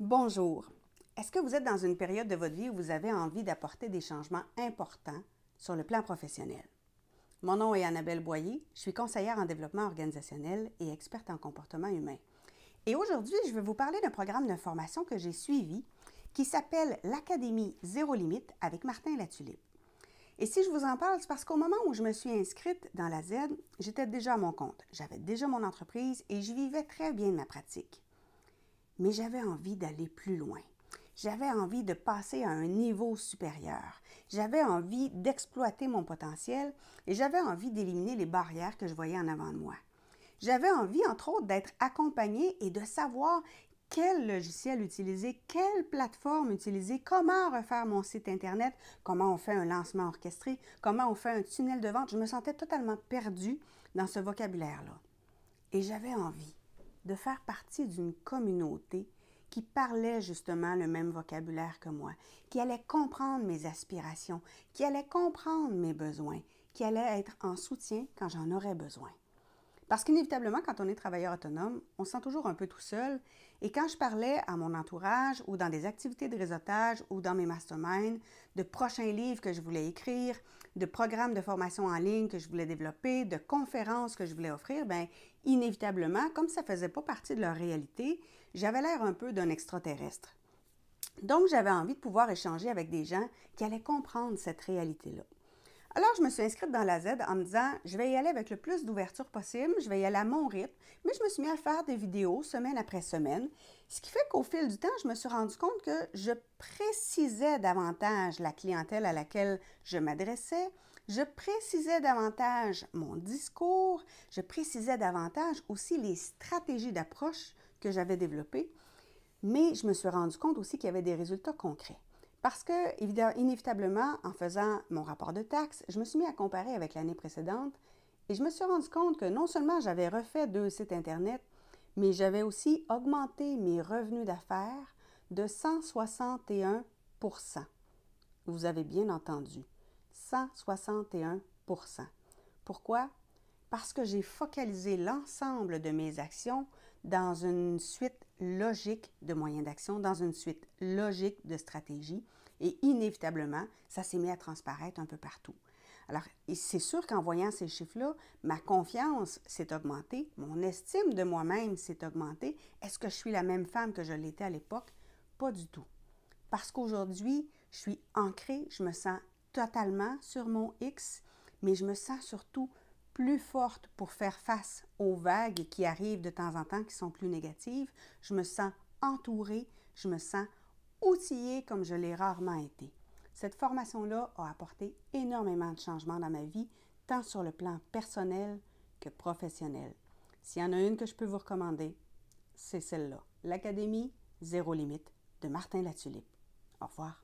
Bonjour. Est-ce que vous êtes dans une période de votre vie où vous avez envie d'apporter des changements importants sur le plan professionnel? Mon nom est Annabelle Boyer, je suis conseillère en développement organisationnel et experte en comportement humain. Et aujourd'hui, je vais vous parler d'un programme de formation que j'ai suivi qui s'appelle l'Académie Zéro Limite avec Martin Latulippe. Et si je vous en parle, c'est parce qu'au moment où je me suis inscrite dans la Z, j'étais déjà à mon compte. J'avais déjà mon entreprise et je vivais très bien de ma pratique. Mais j'avais envie d'aller plus loin. J'avais envie de passer à un niveau supérieur. J'avais envie d'exploiter mon potentiel et j'avais envie d'éliminer les barrières que je voyais en avant de moi. J'avais envie, entre autres, d'être accompagnée et de savoir quel logiciel utiliser, quelle plateforme utiliser, comment refaire mon site Internet, comment on fait un lancement orchestré, comment on fait un tunnel de vente. Je me sentais totalement perdue dans ce vocabulaire-là. Et j'avais envie de faire partie d'une communauté qui parlait justement le même vocabulaire que moi, qui allait comprendre mes aspirations, qui allait comprendre mes besoins, qui allait être en soutien quand j'en aurais besoin. Parce qu'inévitablement, quand on est travailleur autonome, on se sent toujours un peu tout seul. Et quand je parlais à mon entourage ou dans des activités de réseautage ou dans mes masterminds, de prochains livres que je voulais écrire, de programmes de formation en ligne que je voulais développer, de conférences que je voulais offrir, bien, inévitablement, comme ça ne faisait pas partie de leur réalité, j'avais l'air un peu d'un extraterrestre. Donc, j'avais envie de pouvoir échanger avec des gens qui allaient comprendre cette réalité-là. Alors, je me suis inscrite dans la Z en me disant, je vais y aller avec le plus d'ouverture possible, je vais y aller à mon rythme, mais je me suis mis à faire des vidéos semaine après semaine, ce qui fait qu'au fil du temps, je me suis rendu compte que je précisais davantage la clientèle à laquelle je m'adressais, je précisais davantage mon discours, je précisais davantage aussi les stratégies d'approche que j'avais développées, mais je me suis rendu compte aussi qu'il y avait des résultats concrets. Parce que, inévitablement, en faisant mon rapport de taxes, je me suis mis à comparer avec l'année précédente et je me suis rendu compte que non seulement j'avais refait 2 sites Internet, mais j'avais aussi augmenté mes revenus d'affaires de 161 %. Vous avez bien entendu, 161 %. Pourquoi? Parce que j'ai focalisé l'ensemble de mes actions dans une suite logique de moyens d'action, dans une suite logique de stratégie, et inévitablement, ça s'est mis à transparaître un peu partout. Alors, c'est sûr qu'en voyant ces chiffres-là, ma confiance s'est augmentée, mon estime de moi-même s'est augmentée. Est-ce que je suis la même femme que je l'étais à l'époque? Pas du tout. Parce qu'aujourd'hui, je suis ancrée, je me sens totalement sur mon X, mais je me sens surtout plus forte pour faire face aux vagues qui arrivent de temps en temps, qui sont plus négatives. Je me sens entourée, je me sens outillée comme je l'ai rarement été. Cette formation-là a apporté énormément de changements dans ma vie, tant sur le plan personnel que professionnel. S'il y en a une que je peux vous recommander, c'est celle-là, l'Académie Zéro Limite de Martin Latulippe. Au revoir.